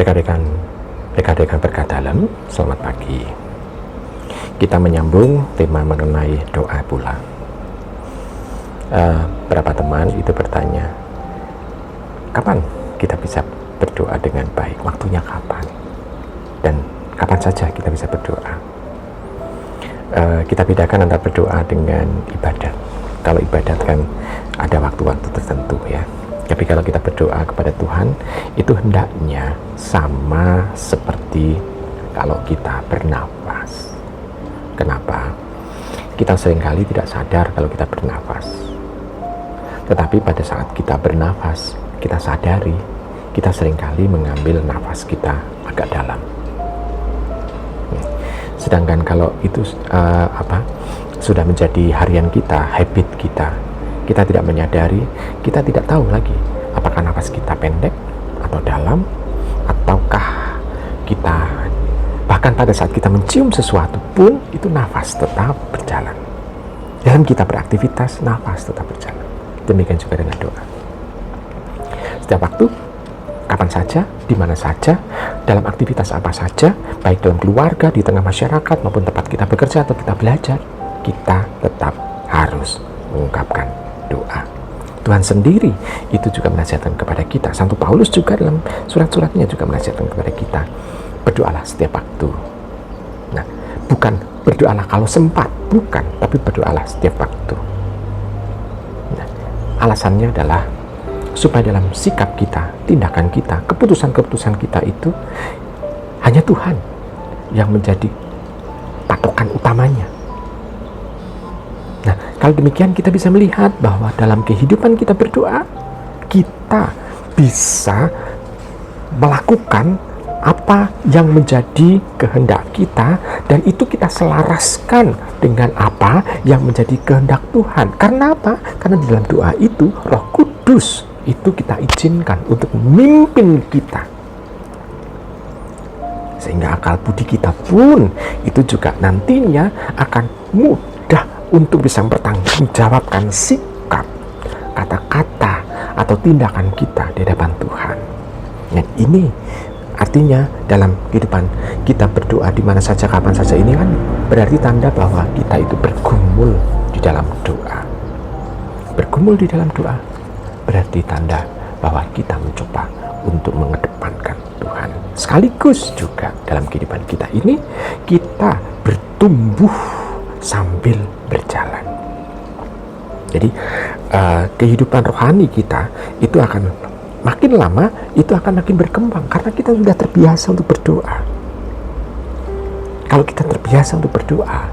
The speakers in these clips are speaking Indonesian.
Rekan-rekan berkat dalam, selamat pagi. Kita menyambung tema mengenai doa pula. Beberapa teman itu bertanya, kapan kita bisa berdoa dengan baik? Waktunya kapan? Dan kapan saja kita bisa berdoa? Kita bedakan antara berdoa dengan ibadat. Kalau ibadat kan ada waktu-waktu tertentu ya. Tapi kalau kita berdoa kepada Tuhan, itu hendaknya sama seperti kalau kita bernafas. Kenapa? Kita seringkali tidak sadar kalau kita bernafas. Tetapi pada saat kita bernafas, kita sadari, kita seringkali mengambil nafas kita agak dalam. Sedangkan kalau itu sudah menjadi harian kita, habit kita, kita tidak menyadari, kita tidak tahu lagi apakah nafas kita pendek atau dalam, ataukah kita bahkan pada saat kita mencium sesuatu pun itu nafas tetap berjalan. Dalam kita beraktivitas, nafas tetap berjalan. Demikian juga dengan doa. Setiap waktu, kapan saja, di mana saja, dalam aktivitas apa saja, baik dalam keluarga, di tengah masyarakat, maupun tempat kita bekerja atau kita belajar, kita tetap harus mengungkapkan doa. Tuhan sendiri itu juga menasihatkan kepada kita. Santo Paulus juga dalam surat-suratnya juga menasihatkan kepada kita, berdoalah setiap waktu. Nah, bukan berdoalah kalau sempat, bukan, tapi berdoalah setiap waktu. Nah, alasannya adalah supaya dalam sikap kita, tindakan kita, keputusan-keputusan kita itu hanya Tuhan yang menjadi patokan utamanya. Nah, kalau demikian kita bisa melihat bahwa dalam kehidupan kita berdoa, kita bisa melakukan apa yang menjadi kehendak kita, dan itu kita selaraskan dengan apa yang menjadi kehendak Tuhan. Karena apa? Karena di dalam doa itu Roh Kudus itu kita izinkan untuk memimpin kita, sehingga akal budi kita pun itu juga nantinya akan mudah untuk bisa mempertanggungjawabkan sikap, kata-kata, atau tindakan kita di hadapan Tuhan. Dan ini artinya dalam kehidupan kita berdoa di mana saja, kapan saja, ini kan berarti tanda bahwa kita itu bergumul di dalam doa. Bergumul di dalam doa berarti tanda bahwa kita mencoba untuk mengedepankan Tuhan. Sekaligus juga dalam kehidupan kita ini, kita bertumbuh sambil berjalan. Jadi kehidupan rohani kita itu akan makin lama, itu akan makin berkembang karena kita sudah terbiasa untuk berdoa. Kalau kita terbiasa untuk berdoa,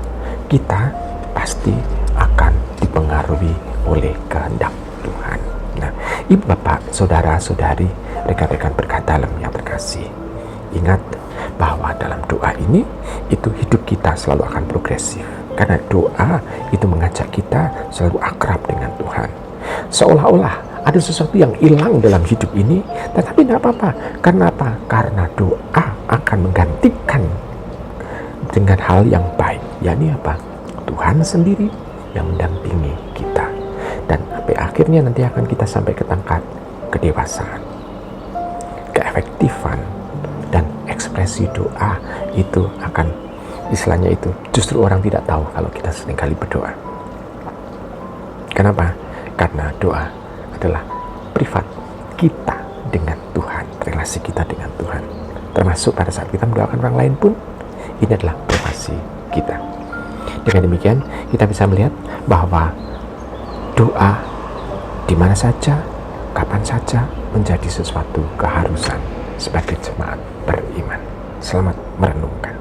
kita pasti akan dipengaruhi oleh kehendak Tuhan. Nah, ibu bapak, saudara-saudari, rekan-rekan berkat dalam yang terkasih, ingat bahwa dalam doa ini, itu hidup kita selalu akan progresif. Karena doa itu mengajak kita selalu akrab dengan Tuhan. Seolah-olah ada sesuatu yang hilang dalam hidup ini, tetapi tidak apa-apa. Karena apa? Karena doa akan menggantikan dengan hal yang baik. Yakni apa? Tuhan sendiri yang mendampingi kita. Dan sampai akhirnya nanti akan kita sampai ke tingkat kedewasaan. Keefektifan dan ekspresi doa itu akan, istilahnya itu, justru orang tidak tahu kalau kita seringkali berdoa. Kenapa? Karena doa adalah privat kita dengan Tuhan, relasi kita dengan Tuhan. Termasuk pada saat kita mendoakan orang lain pun, ini adalah privasi kita. Dengan demikian, kita bisa melihat bahwa doa di mana saja, kapan saja menjadi sesuatu keharusan sebagai jemaat beriman. Selamat merenungkan.